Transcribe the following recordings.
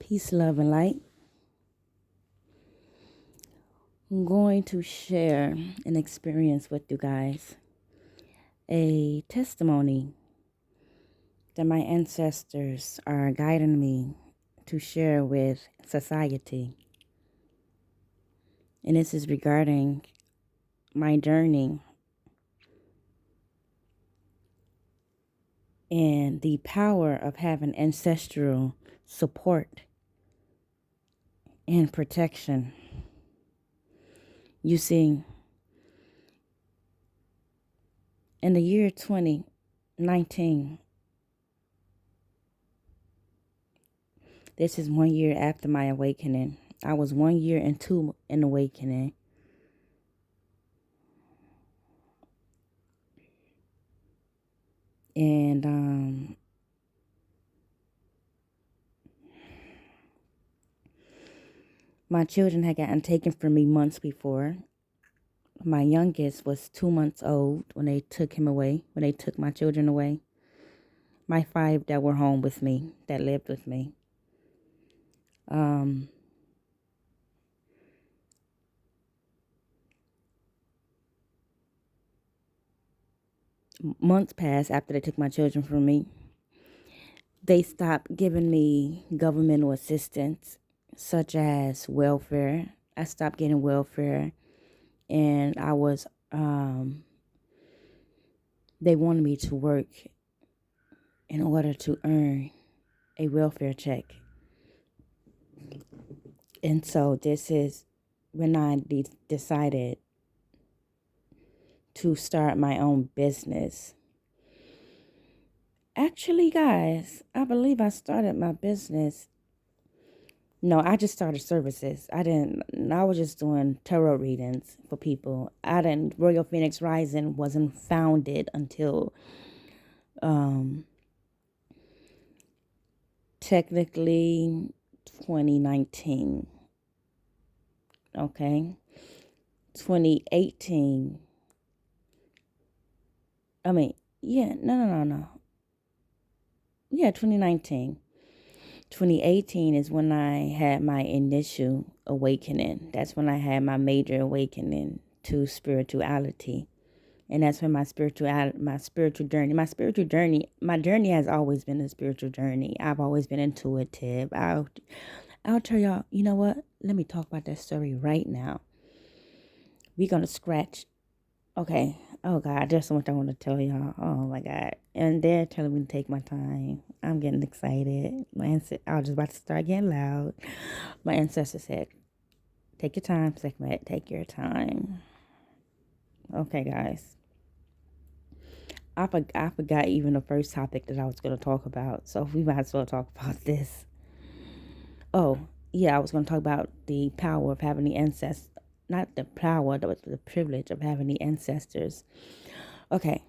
Peace, love, and light. I'm going to share an experience with you guys, a testimony that my ancestors are guiding me to share with society. And this is regarding my journey and the power of having ancestral support and protection. You see, in the year 2019, this is 1 year after my awakening. I was 1 year into an awakening. And my children had gotten taken from me months before. My youngest was 2 months old when they took him away, when they took my children away. My 5 that were home with me, that lived with me. Months passed after they took my children from me. They stopped giving me governmental assistance, such as welfare. I stopped getting welfare, and they wanted me to work in order to earn a welfare check. And so this is when I decided to start my own business. Actually, guys, I believe I started my business. No, I just started services. I was just doing tarot readings for people. Royal Phoenix Rising wasn't founded until technically 2019. Okay. 2018. No. Yeah, 2019. 2018 is when I had my initial awakening. That's when I had my major awakening to spirituality. And that's when my spiritual journey has always been a spiritual journey. I've always been intuitive. I'll tell y'all, you know what? Let me talk about that story right now. We're going to scratch. Okay. Oh, God, there's so much I want to tell y'all. Oh, my God. And they're telling me to take my time. I'm getting excited. I was just about to start getting loud. My ancestor said, take your time, Sekhmet. Take your time. Okay, guys. I forgot even the first topic that I was going to talk about. So we might as well talk about this. Oh, yeah, I was going to talk about the power of having the ancestors. Not the power, but the privilege of having the ancestors. Okay.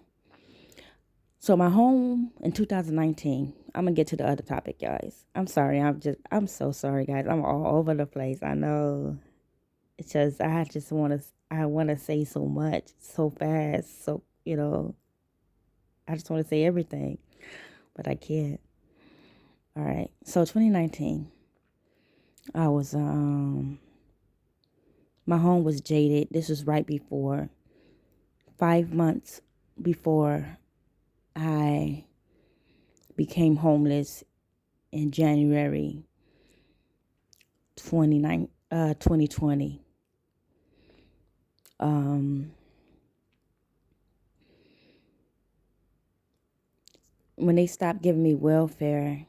So my home in 2019, I'm going to get to the other topic, guys. I'm sorry. I'm so sorry, guys. I'm all over the place. I know. It's just, I want to say so much so fast. So, I just want to say everything, but I can't. All right. So 2019, I was, my home was jaded. This was right before, 5 months before I became homeless in January 2020. When they stopped giving me welfare,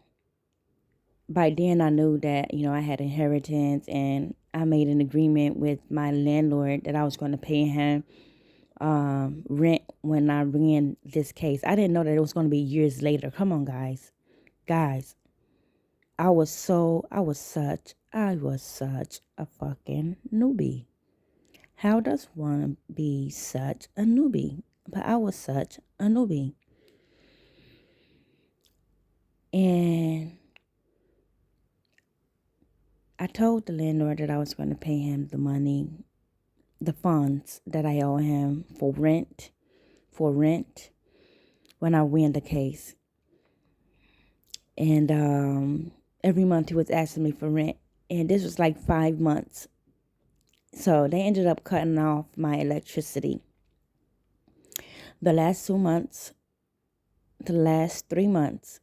by then I knew that, I had inheritance, and I made an agreement with my landlord that I was going to pay him rent when I ran this case. I didn't know that it was going to be years later. Come on, guys. Guys, I was such a fucking newbie. How does one be such a newbie? But I was such a newbie. And I told the landlord that I was going to pay him the money, the funds that I owe him for rent, when I win the case. And Every month he was asking me for rent. And this was like 5 months. So they ended up cutting off my electricity. The last 2 months, the last 3 months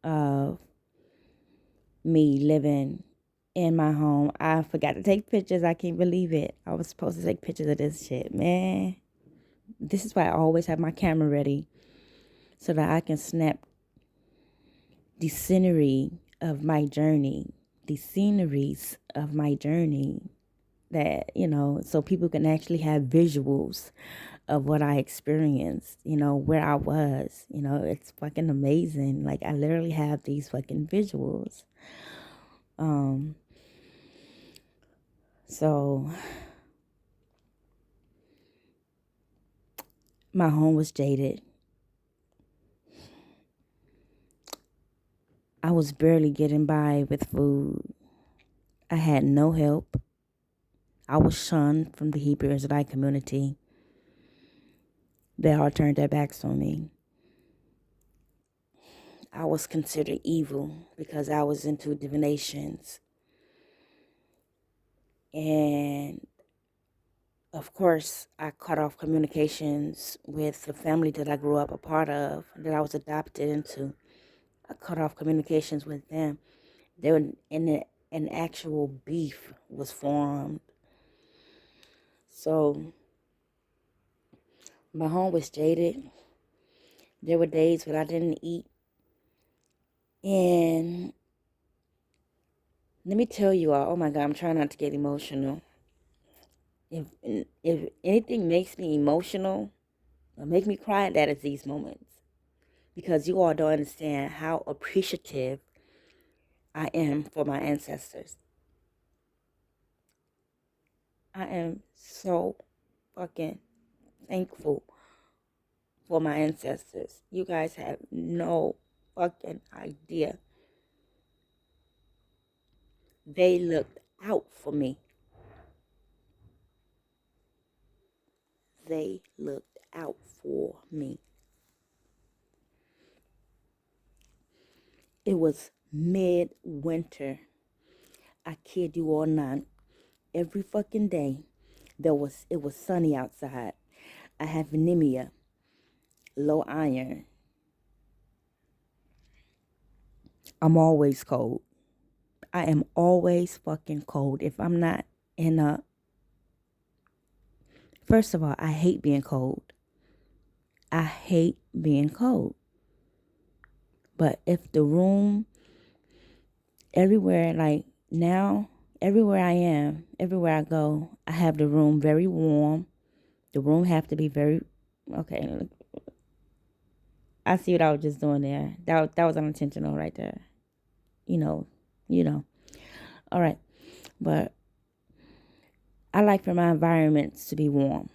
of me living in my home, I forgot to take pictures. I can't believe it. I was supposed to take pictures of this shit, man. This is why I always have my camera ready so that I can snap the scenery of my journey, the sceneries of my journey, that, so people can actually have visuals of what I experienced, where I was. It's fucking amazing. Like, I literally have these fucking visuals. So my home was jaded. I was barely getting by with food. I had no help. I was shunned from the Hebrew Israelite community. They all turned their backs on me. I was considered evil because I was into divinations. And of course, I cut off communications with the family that I grew up a part of, that I was adopted into. I cut off communications with them. They were an actual beef was formed. So my home was jaded. There were days when I didn't eat. And let me tell you all, oh my God, I'm trying not to get emotional. If anything makes me emotional or make me cry, that is these moments. Because you all don't understand how appreciative I am for my ancestors. I am so fucking thankful for my ancestors. You guys have no fucking idea. They looked out for me. They looked out for me. It was midwinter. I kid you all not. Every fucking day, it was sunny outside. I have anemia, low iron. I'm always cold. I am always fucking cold. If I'm not in a... First of all, I hate being cold. I hate being cold. But if the room, everywhere, like now, everywhere I am, everywhere I go, I have the room very warm. The room have to be very... Okay, I see what I was just doing there. That was unintentional right there. You know, you know. All right. But I like for my environments to be warm.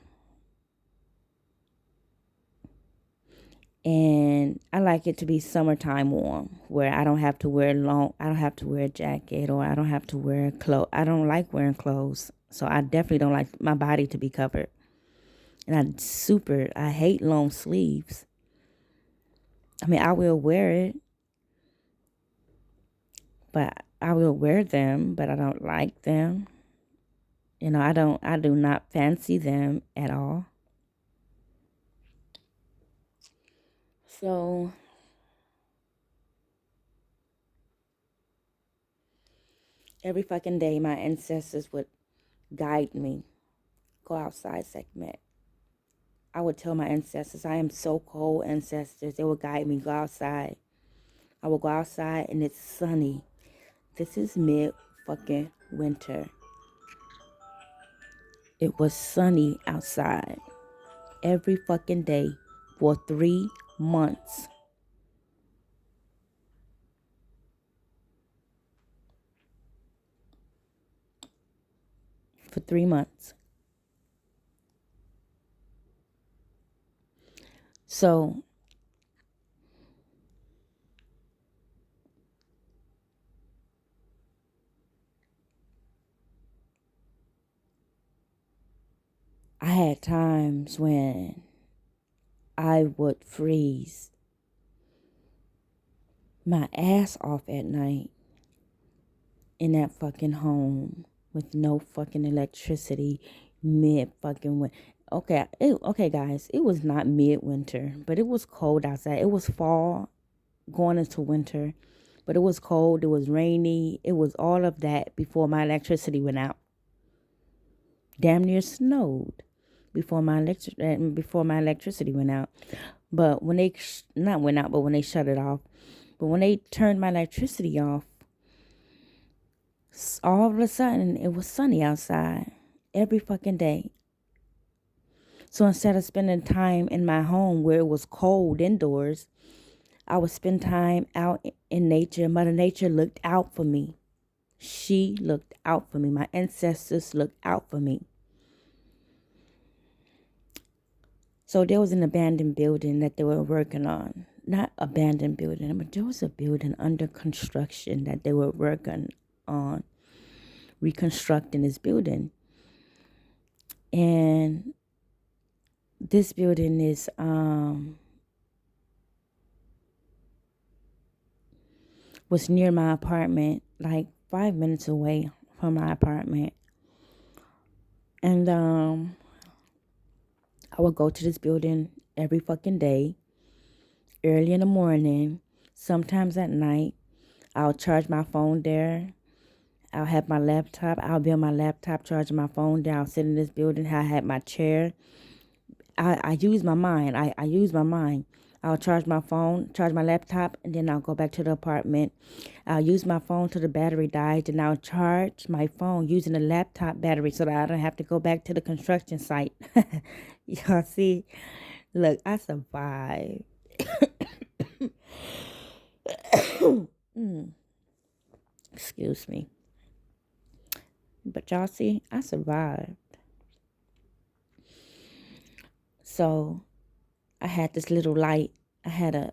And I like it to be summertime warm, where I don't have to wear a jacket, or I don't have to wear clothes. I don't like wearing clothes. So I definitely don't like my body to be covered. And I hate long sleeves. I mean, I will wear it, but I will wear them, but I don't like them. I do not fancy them at all. So every fucking day, my ancestors would guide me. Go outside, Sekhmet. I would tell my ancestors, I am so cold, ancestors. They would guide me, go outside. I would go outside and it's sunny. This is mid fucking winter. It was sunny outside every fucking day for 3 months. For 3 months. So I had times when I would freeze my ass off at night. in that fucking home with no fucking electricity mid fucking winter. Okay, guys, it was not midwinter, but it was cold outside. It was fall going into winter, but it was cold. It was rainy. It was all of that before my electricity went out. Damn near snowed before my electricity went out. But when they not went out, but when they shut it off, but when they turned my electricity off, all of a sudden it was sunny outside every fucking day. So instead of spending time in my home where it was cold indoors, I would spend time out in nature. Mother Nature looked out for me. She looked out for me. My ancestors looked out for me. So there was an abandoned building that they were working on. Not abandoned building, but there was a building under construction that they were working on, reconstructing this building. And this building is was near my apartment, like 5 minutes away from my apartment. And I would go to this building every fucking day, early in the morning, sometimes at night. I'll charge my phone there. I'll have my laptop. I'll be on my laptop charging my phone there. I'll sit in this building. I had my chair. I use my mind. I use my mind. I'll charge my phone, charge my laptop, and then I'll go back to the apartment. I'll use my phone till the battery dies, and I'll charge my phone using the laptop battery so that I don't have to go back to the construction site. Y'all see? Look, I survived. Excuse me. But y'all see, I survived. So I had this little light. I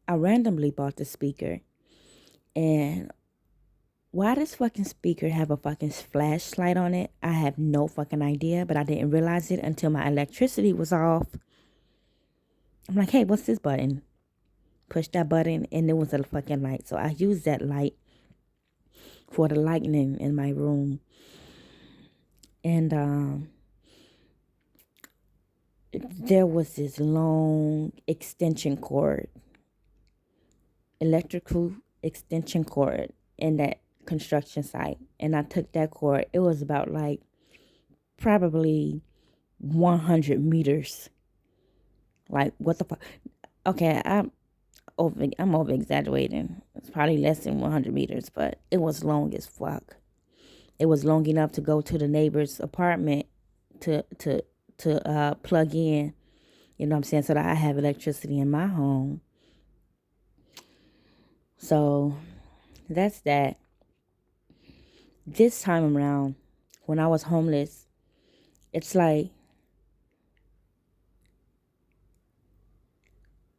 randomly bought the speaker. And why does fucking speaker have a fucking flashlight on it? I have no fucking idea, but I didn't realize it until my electricity was off. I'm like, hey, what's this button? Push that button and there was a fucking light. So I used that light for the lightning in my room. And there was this long extension cord, electrical extension cord in that construction site. And I took that cord. It was about like probably 100 meters. Like, what the fuck? Okay, I'm over exaggerating. It's probably less than 100 meters, but it was long as fuck. It was long enough to go to the neighbor's apartment to plug in, you know what I'm saying, so that I have electricity in my home. So that's that. This time around, when I was homeless, it's like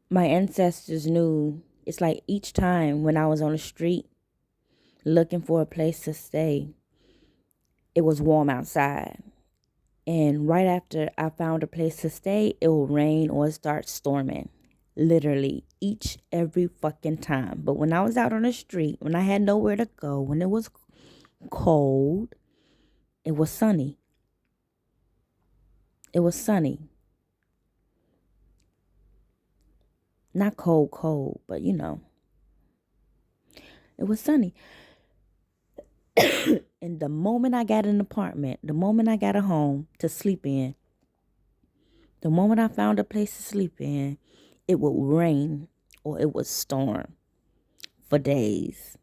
my ancestors knew. It's like each time when I was on the street looking for a place to stay, it was warm outside. And right after I found a place to stay, it will rain or start storming. Literally, every fucking time. But when I was out on the street, when I had nowhere to go, when it was cold, it was sunny. It was sunny. Not cold, but you know. It was sunny. And the moment I got an apartment, the moment I got a home to sleep in, the moment I found a place to sleep in, it would rain or it would storm for days.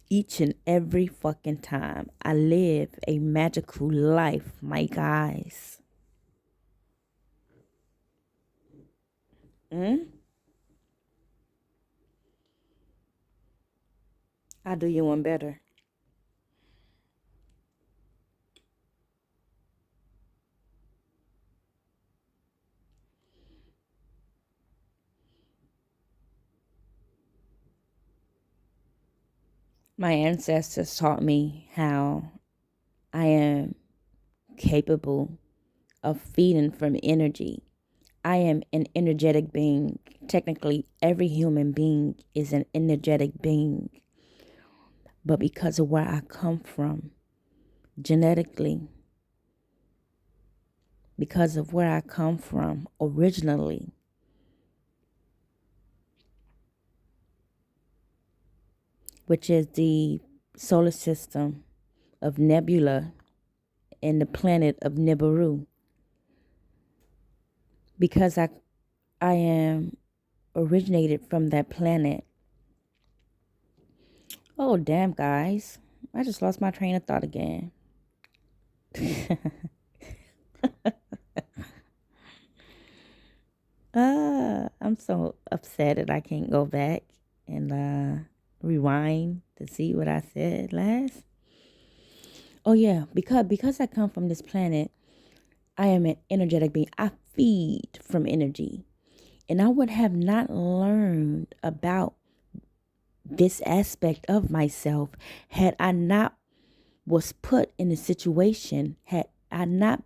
Each and every fucking time. I live a magical life, my guys. I'll do you one better. My ancestors taught me how I am capable of feeding from energy. I am an energetic being. Technically, every human being is an energetic being. But because of where I come from, genetically, because of where I come from originally, which is the solar system of Nebula and the planet of Nibiru, because I am originated from that planet. Oh, damn, guys. I just lost my train of thought again. I'm so upset that I can't go back and rewind to see what I said last. Oh yeah, because I come from this planet, I am an energetic being. I feed from energy. And I would have not learned about this aspect of myself had I not was put in a situation, had I not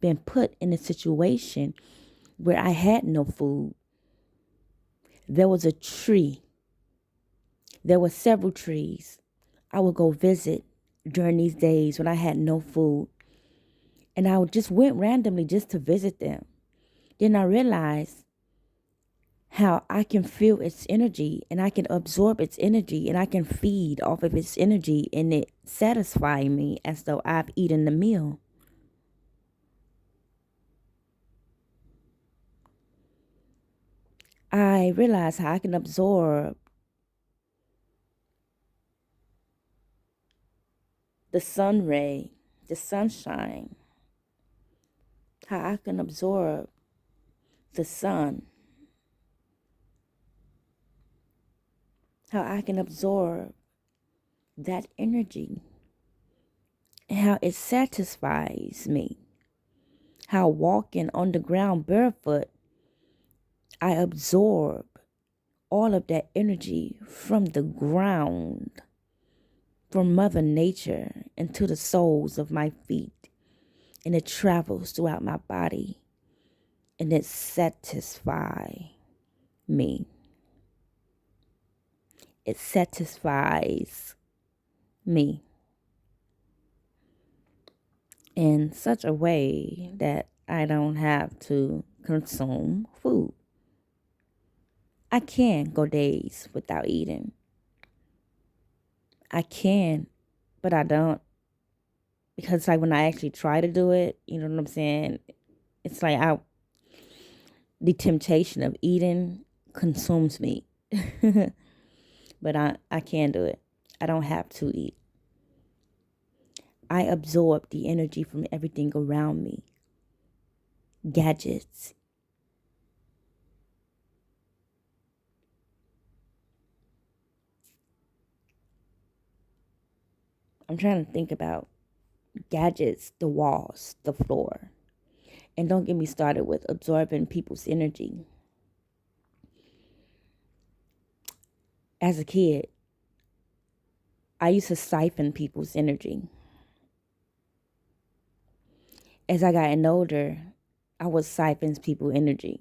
been put in a situation where I had no food. There was a tree. There were several trees I would go visit during these days when I had no food. And I just went randomly just to visit them. Then I realized how I can feel its energy and I can absorb its energy and I can feed off of its energy and it satisfying me as though I've eaten the meal. I realized how I can absorb the sun ray, the sunshine, how I can absorb the sun, how I can absorb that energy, and how it satisfies me. How walking on the ground barefoot, I absorb all of that energy from the ground, from Mother Nature into the soles of my feet. And it travels throughout my body and it satisfies me. It satisfies me in such a way that I don't have to consume food. I can go days without eating. I can, but I don't. Because like when I actually try to do it, you know what I'm saying? It's like the temptation of eating consumes me. But I can do it. I don't have to eat. I absorb the energy from everything around me. Gadgets. I'm trying to think about gadgets, the walls, the floor. And don't get me started with absorbing people's energy. As a kid, I used to siphon people's energy. As I got older, I would siphon people's energy.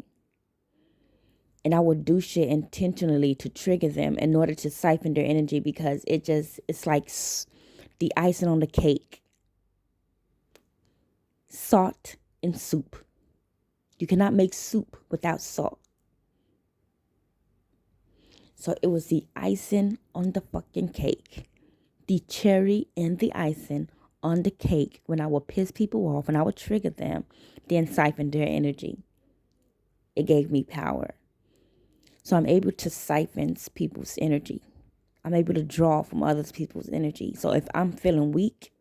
And I would do shit intentionally to trigger them in order to siphon their energy because it's like the icing on the cake. Salt and soup. You cannot make soup without salt. So it was the icing on the fucking cake. The cherry and the icing on the cake when I would piss people off and I would trigger them, then siphon their energy. It gave me power. So I'm able to siphon people's energy. I'm able to draw from other people's energy. So if I'm feeling weak,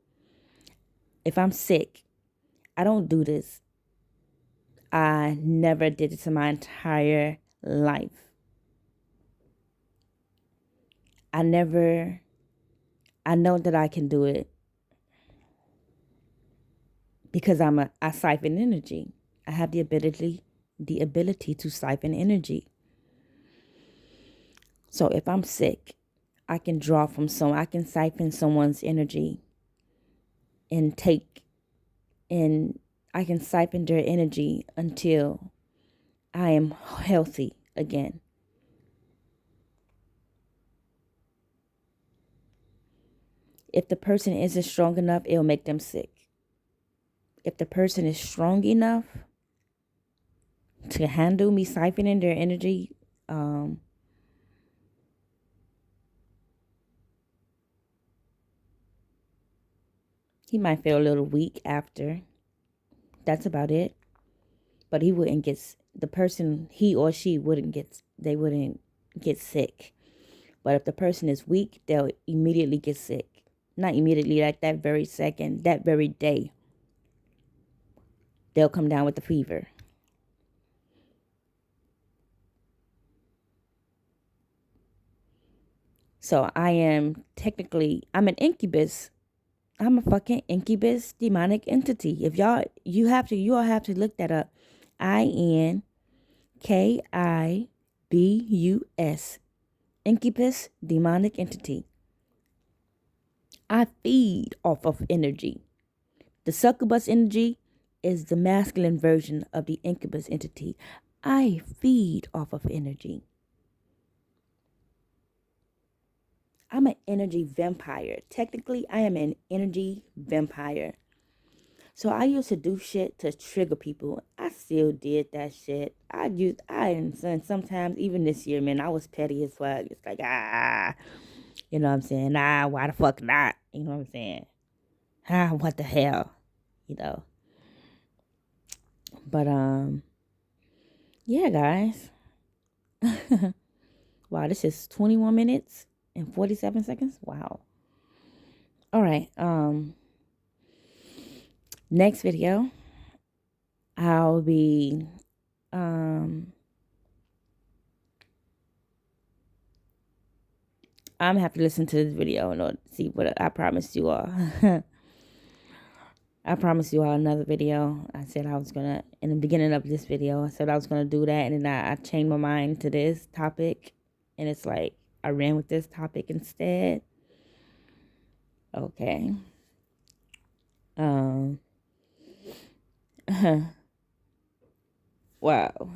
if I'm sick, I don't do this. I never did it in my entire life. I know that I can do it because I siphon energy. I have the ability to siphon energy. So if I'm sick, I can draw from I can siphon someone's energy and I can siphon their energy until I am healthy again. If the person isn't strong enough, it'll make them sick. If the person is strong enough to handle me siphoning their energy, he might feel a little weak after. That's about it. But he wouldn't get, the person, he or she wouldn't get, they wouldn't get sick. But if the person is weak, they'll immediately get sick. Not immediately, like that very second, that very day. They'll come down with the fever. So I'm an incubus. I'm a fucking incubus demonic entity. If you all have to look that up. INKIBUS. Incubus demonic entity. I feed off of energy. The succubus energy is the masculine version of the incubus entity. I feed off of energy. I'm an energy vampire. Technically, I am an energy vampire. So I used to do shit to trigger people. I still did that shit. And sometimes even this year, man, I was petty as fuck. It's like, you know what I'm saying? Why the fuck not? You know what I'm saying? What the hell? You know. But yeah, guys. Wow, this is 21 minutes and 47 seconds. Wow. All right. Next video, I'll be I'm gonna have to listen to this video in order to see what I promised you all. I promised you all another video. I said I was gonna, in the beginning of this video, I said I was gonna do that, and then I changed my mind to this topic, and it's like I ran with this topic instead. Okay. Wow.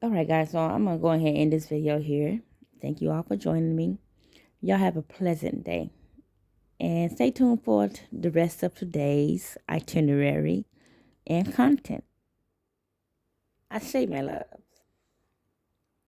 All right, guys. So I'm gonna go ahead and end this video here. Thank you all for joining me. Y'all have a pleasant day. And stay tuned for the rest of today's itinerary and content. I say, my love.